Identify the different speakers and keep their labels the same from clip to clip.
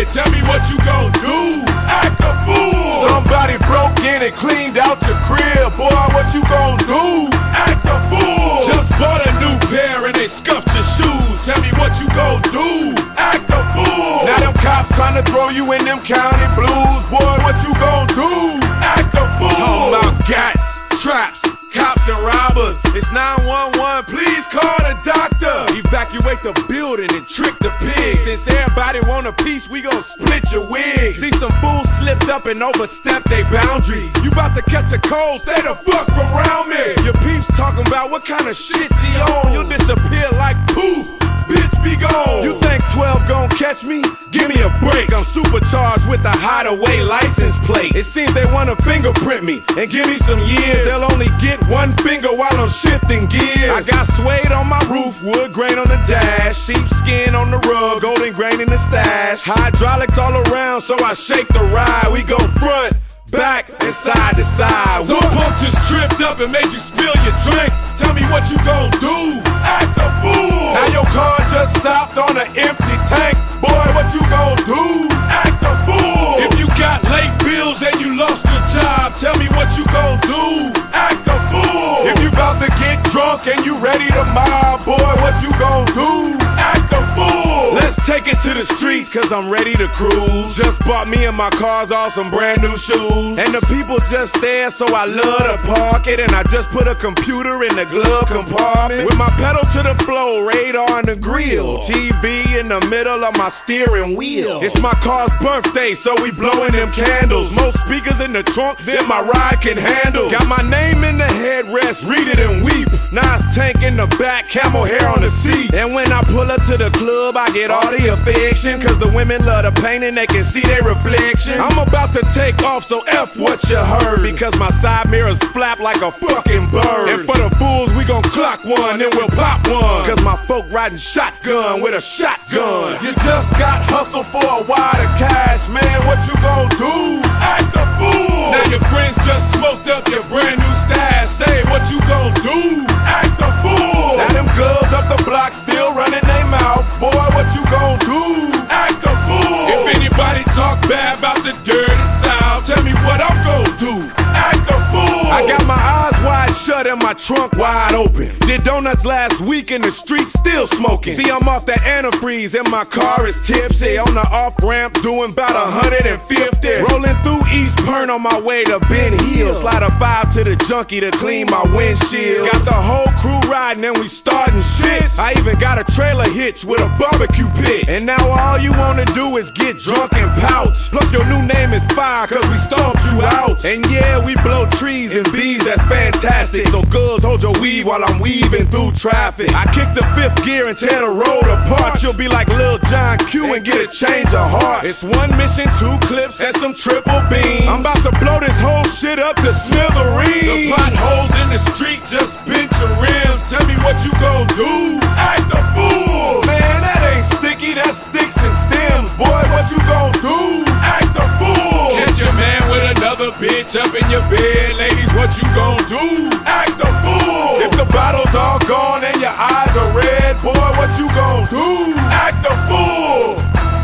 Speaker 1: here, tell me what you gon' do. Act a fool. Somebody broke in and cleaned out your crib. Boy, what you gon' do? Act a fool. Just bought a new pair and they scuffed your shoes. Tell me what you gon' do. Act a fool. Now them cops tryna throw you in them county blues. Boy, what you gon' do? Act a fool. Talking about gats, traps, cops and robbers. It's 911, please call the doctor. Evacuate the building and trick the pigs. Since everybody want a piece, we gon' split your wig. See some fools slipped up and overstepped their boundaries. You bout to catch a cold, stay the fuck from around me. Your peeps talking about what kind of shit's he on. You'll disappear like poof. Bitch, be gone. You think 12 gon' catch me? Give me a break. I'm supercharged with a hideaway license plate. It seems they wanna fingerprint me and give me some years. They'll only get one finger while I'm shifting gears. I got suede on my roof, wood grain on the dash, sheepskin on the rug, golden grain in the stash. Hydraulics all around, so I shake the ride. We go front, back, and side to side. Some punk just tripped up and made you spill your drink. Tell me what you gon' do. Act a fool. Now your car just stopped on an empty tank. Boy, what you gon' do? Act a fool. If you got late bills and you lost your job, tell me what you gon' do. Act a fool. If you bout to get drunk and you ready to mob, boy, what you gon' do? Act a fool. Let's take it to the streets, cause I'm ready to cruise. Just bought me and my cars all some brand new shoes. And the people just there, so I love to park it. And I just put a computer in the glove compartment. With my pedal to the floor, radar in the grill, TV in the middle of my steering wheel. It's my car's birthday, so we blowing them candles. Most speakers in the trunk than my ride can handle. Got my name in the headrest, read it and weep. Nice tank in the back, camel hair on the seat. And when I pull up to the club, I get all the affection, cause the women love the paint and they can see their reflection. I'm about to take off, so F what you heard, because my side mirrors flap like a fucking bird. And for the fools, we gon' clock one, then we'll pop one, cause my folk riding shotgun with a shotgun. You just got hustled for a wad of cash, man, what you gon' do? Act a fool. Now your friends just smoked up your brand new stash. Say what you gon' do? Act a fool. Now them girls up the block still running their mouth. Boy, what you gon' do? Act a fool. If anybody talk bad about the dirty South, tell me what I'm gon' do. Act a fool. I got my eyes wide shut and my trunk wide open. Did donuts last week in the street, still smoking. See, I'm off that antifreeze and my car is tipsy. On the off-ramp doing about 150. Rolling through East Pern on my way to Ben Hill. Slide a 5 to the junkie to clean my windshield. Got the whole crew riding and we starting shit. I even got a trailer hitch with a barbecue pit. And now all you wanna do is get drunk and pout. Plus your new name is Fire, cause we stomped you out. And yeah, we blow trees and bees, that's fantastic. So girls, hold your weave while I'm weaving through traffic. I kick the fifth gear and tear the road apart. You'll be like Lil John Q and get a change of heart. It's one mission, 2 clips, and some triple beams. I'm about to blow this whole shit up to smithereens. The potholes in the street just bent your rims. Tell me what you gon' do. Act a fool. Man, that ain't sticky, that's sticks and stems. Boy, what you gon' do? Act a fool. Catch your man with another bitch up in your bed. Ladies, what you gon' do? Act a fool. If the bottle's all gone and your eyes are red, boy, what you gon' do? Act a fool.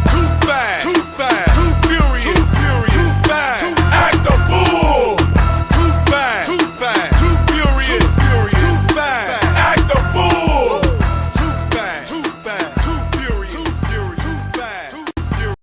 Speaker 1: Too fast, too fast, too furious, too furious, too fast. Act a fool. Too fast, too fast, too furious, too furious, too fast. Act a fool. Too fast, too fast, too furious, too furious, too fast, too furious.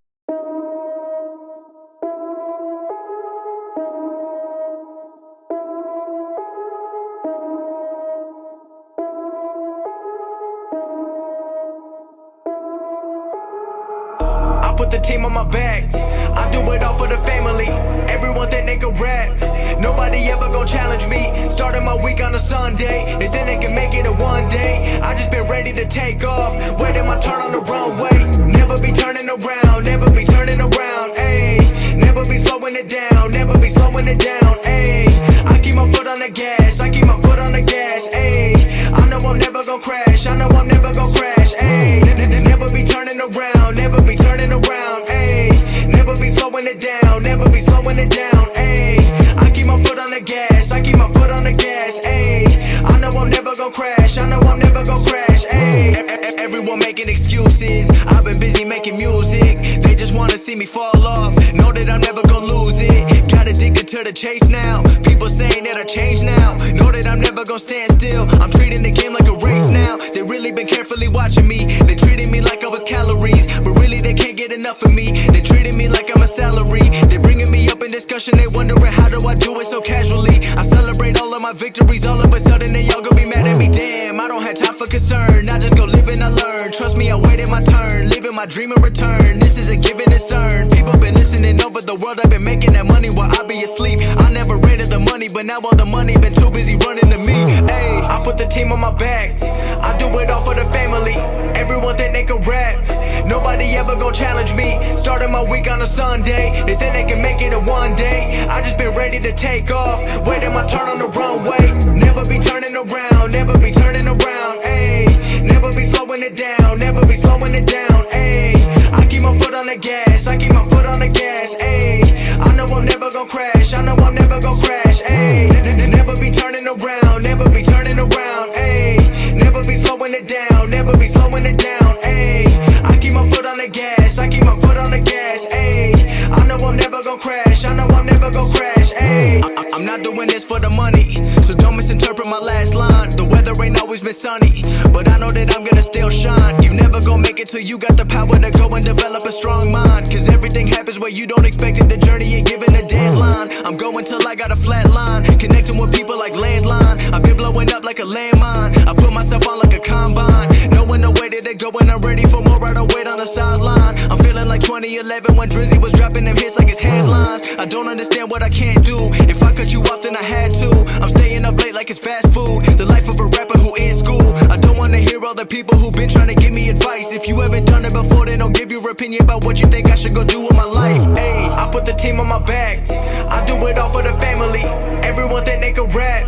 Speaker 2: Put the team on my back, I do it all for the family. Everyone think they can rap, nobody ever gon' challenge me. Starting my week on a Sunday, they think they can make it in one day. I just been ready to take off, waiting my turn on the runway. Never be turning around, never be turning around, ayy. Never be slowing it down, never be slowing it down, ayy. I keep my foot on the gas, I keep my foot on the gas, ayy. I know I'm never gon' crash, I know I'm never gon' crash, ayy. Never be turning around, never be turning around, ayy. Never be slowing it down, never be slowing it down, ayy. I keep my foot on the gas, I keep my foot on the gas, ayy. I know I'm never gon' crash, I know I'm never gon' crash, ayy. Everyone making excuses, I've been busy making music. They just wanna see me fall off. Know that I'm never gonna lose it. Got addicted to the chase now. People saying that I changed now. Know that I'm never gonna stand still. I'm treating the game like a race now. They really been carefully watching me. They treated me like I was calories, but really they can't get enough of me. They treated me like I'm a salary. They bringing me up in discussion. They wondering how do I do it so casually. I celebrate all of my victories. All of a sudden they all gonna be mad at me. Damn, I don't have time for concern. I just go live and I learn. Trust me, I waited my turn. Living my dream in return. This is a given and earned. People been listening over the world. I've been making that money while I be asleep. I never ran to the money, but now all the money been too busy running to me. Ayy, I put the team on my back. I do it all for the family. Everyone think they can rap. Nobody ever gon' challenge me. Starting my week on a Sunday. They think they can make it in one day. I just been ready to take off. Waiting my turn on the runway. Never be turning around. Never be turning around. Ayy, never be slowing it down. Never be slowing it down. Ayy, I keep my foot on the gas. I keep my foot on the gas. Ayy, I know I'm never gon' crash. I know I'm never gon' crash. Ayy, never be turning around. Never be turning around. Ayy, never be slowing it down. Never be slowing it down. Ayy, I keep my foot on the gas. I keep my foot on the gas. Ayy, I know I'm never gon' crash. I know I'm never gon' crash. Ayy, I'm not doing this for the money, so don't misinterpret my last line. The weather ain't always been sunny, but I know that I'm gonna still shine. You never gon' make it till you got the power to go and develop a strong mind. Cause everything happens where you don't expect it. The journey ain't given a deadline. I'm going till I got a flat line, connecting with people like landline. I've been blowing up like a landmine. I put myself on like a combine, knowing the way that they go and I'm ready for more. I don't wait on the sideline. I'm feeling like 2011 when Drizzy was dropping them hits like his headlines. I don't understand what I can't do. If I cut you off then I had to. I'm staying up late like it's fast food. The life of a rapper who in school. I don't wanna hear all the people who been trying to give me advice. If you haven't done it before, then don't give your opinion about what you think I should go do with my life. Ayy, I put the team on my back. I do it all for the family. Everyone think they can rap.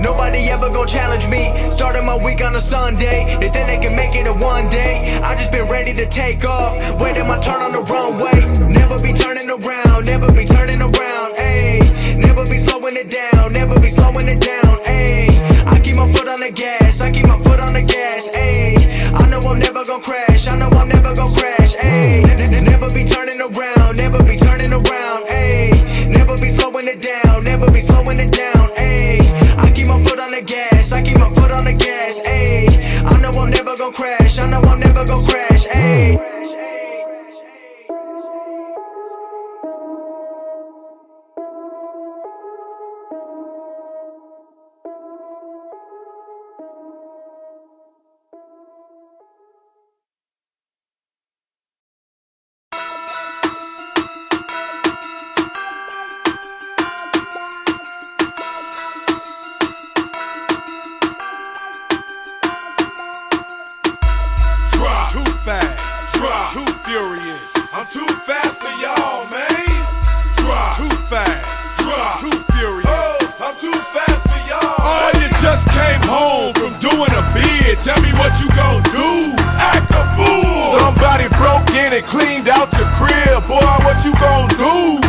Speaker 2: Nobody ever gon' challenge me. Starting my week on a Sunday. They think they can make it in one day. I just been ready to take off. Waiting my turn on the runway. Never be turning around. Never be turning around. Ayy, never be slowing it down. Never be slowing it down. Ayy, I keep my foot on the gas. I keep my foot on the gas. Ayy, I know I'm never gon' crash. I know I'm never gon' crash. Ayy, never be turning around. Never be turning around. Ayy, never be slowing it down. Never be slowing it down. Ayy, I keep my foot on the gas. I keep my foot on the gas. Ayy, I know I'm never gon' crash. I know I'm never gon' crash. Ayy.
Speaker 1: Too fast, too furious. I'm too fast for y'all, man. Too fast, too furious. Oh, I'm too fast for y'all. Oh, you just came home from doing a bid. Tell me what you gon' do. Act a fool. Somebody broke in and cleaned out your crib. Boy, what you gon' do?